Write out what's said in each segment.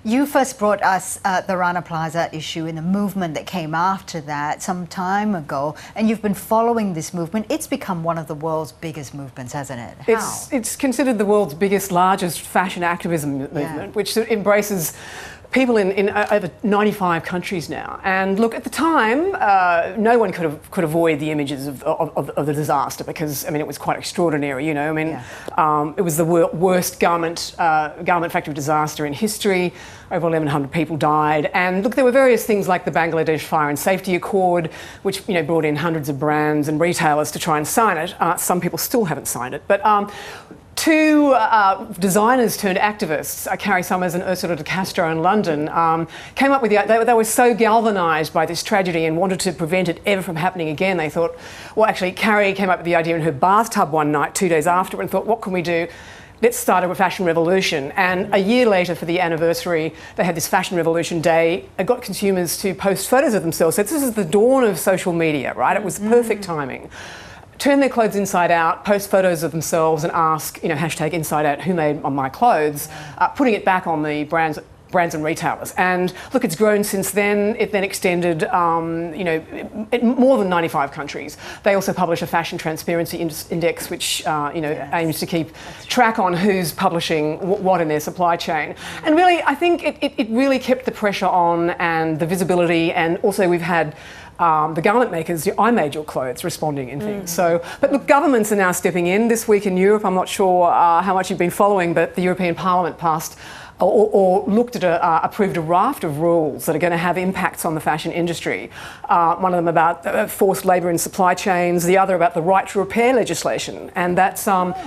You first brought us the Rana Plaza issue and the movement that came after that some time ago, and you've been following this movement. It's become one of the world's biggest movements, hasn't it? How? It's considered the world's biggest, largest fashion activism movement, which embraces people in over 95 countries now. And look, at the time, no one could avoid the images of the disaster because, I mean, it was quite extraordinary, you know. I mean, it was the worst garment factory disaster in history. Over 1,100 people died. And look, there were various things like the Bangladesh Fire and Safety Accord, which, you know, brought in hundreds of brands and retailers to try and sign it. Some people still haven't signed it. But two designers turned activists, Carrie Summers and Ursula de Castro in London, came up with they were so galvanised by this tragedy and wanted to prevent it ever from happening again. They thought, well, actually, Carrie came up with the idea in her bathtub one night, 2 days after, and thought, what can we do? Let's start a fashion revolution. And a year later, for the anniversary, they had this Fashion Revolution Day. It got consumers to post photos of themselves. So this is the dawn of social media, right? It was perfect timing. Turn their clothes inside out, post photos of themselves and ask, you know, hashtag inside out, who made my clothes, putting it back on the brands and retailers. And look, it's grown since then. It then extended, you know, more than 95 countries. They also publish a fashion transparency index, which, you know, aims to keep track on who's publishing what in their supply chain. And really, I think it really kept the pressure on and the visibility, and also we've had the garment makers, I made your clothes, responding in things. So, but look, governments are now stepping in. This week in Europe, I'm not sure how much you've been following, but the European Parliament passed or looked at approved a raft of rules that are going to have impacts on the fashion industry. One of them about forced labour in supply chains, the other about the right to repair legislation, and that's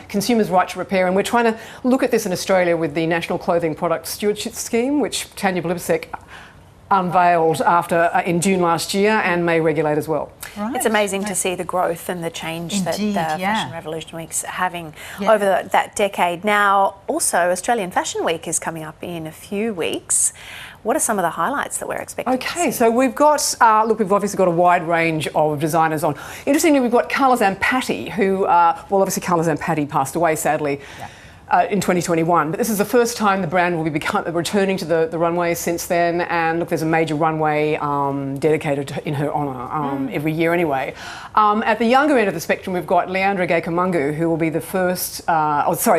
consumers' right to repair. And we're trying to look at this in Australia with the National Clothing Product Stewardship Scheme, which Tanya Blibsek unveiled in June last year and may regulate as well. Right. It's amazing to see the growth and the change that the Fashion Revolution Week's having over that decade. Now, also, Australian Fashion Week is coming up in a few weeks. What are some of the highlights that we're expecting to see? Okay, so we've got, look, we've obviously got a wide range of designers on. Interestingly, we've got Carla Zampatti, who, well, obviously Carla Zampatti passed away, sadly, in 2021, but this is the first time the brand will be returning to the runway since then. And look, there's a major runway dedicated in her honour every year anyway. At the younger end of the spectrum, we've got Leandra Gaykamungu, who will be the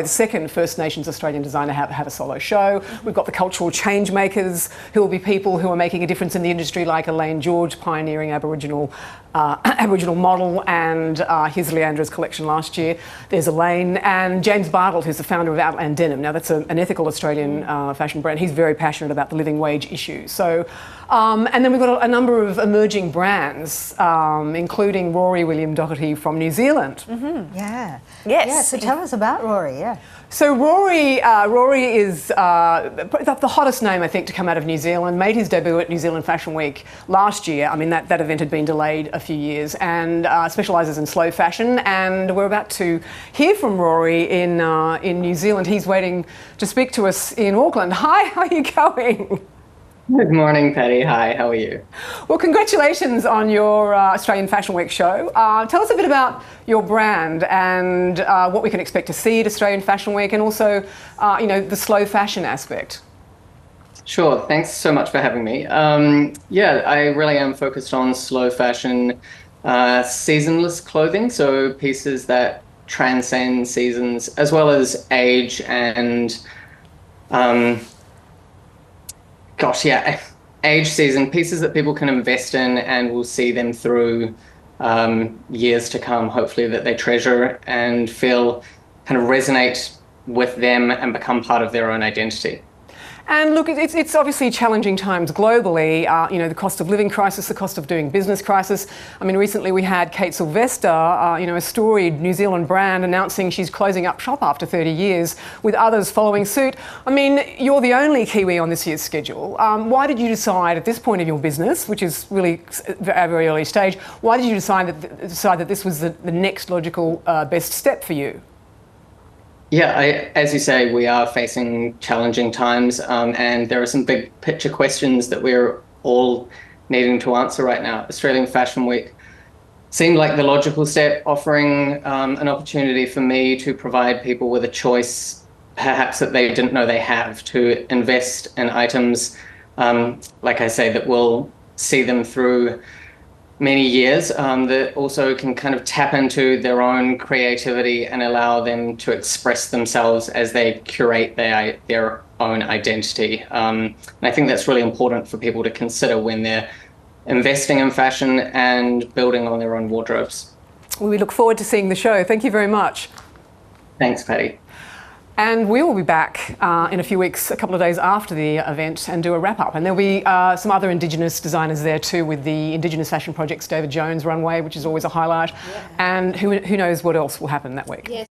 second First Nations Australian designer to have a solo show. We've got the cultural change makers, who will be people who are making a difference in the industry, like Elaine George, pioneering Aboriginal model, and here's Leandra's collection last year. There's Elaine, and James Bartle, who's the founder of Outland Denim. Now, that's an ethical Australian fashion brand. He's very passionate about the living wage issue. So, and then we've got a number of emerging brands, including Rory William Doherty from New Zealand. So tell us about Rory. So Rory is the hottest name, I think, to come out of New Zealand. Made his debut at New Zealand Fashion Week last year. I mean, that event had been delayed a few years, and specialises in slow fashion. And we're about to hear from Rory in New Zealand. He's waiting to speak to us in Auckland. Hi, how are you going? Good morning, Patty. Hi, how are you? Well, congratulations on your Australian Fashion Week show. Tell us a bit about your brand and what we can expect to see at Australian Fashion Week, and also, you know, the slow fashion aspect. Sure. Thanks so much for having me. Yeah, I really am focused on slow fashion, seasonless clothing, so pieces that transcend seasons, as well as age and age season, pieces that people can invest in and will see them through years to come, hopefully, that they treasure and feel kind of resonate with them and become part of their own identity. And look, it's obviously challenging times globally. You know, the cost of living crisis, the cost of doing business crisis. I mean, recently we had Kate Sylvester, you know, a storied New Zealand brand, announcing she's closing up shop after 30 years, with others following suit. I mean, you're the only Kiwi on this year's schedule. Why did you decide at this point in your business, which is really at a very early stage, why did you decide that this was the next logical best step for you? Yeah, as you say, we are facing challenging times, and there are some big picture questions that we're all needing to answer right now. Australian Fashion Week seemed like the logical step, offering an opportunity for me to provide people with a choice perhaps that they didn't know they have, to invest in items, like I say, that will see them through many years, that also can kind of tap into their own creativity and allow them to express themselves as they curate their own identity. And I think that's really important for people to consider when they're investing in fashion and building on their own wardrobes. Well, we look forward to seeing the show. Thank you very much. Thanks, Patty. And we will be back in a few weeks, a couple of days after the event, and do a wrap-up. And there'll be some other Indigenous designers there too, with the Indigenous Fashion Project's David Jones runway, which is always a highlight. Yeah. And who knows what else will happen that week. Yes.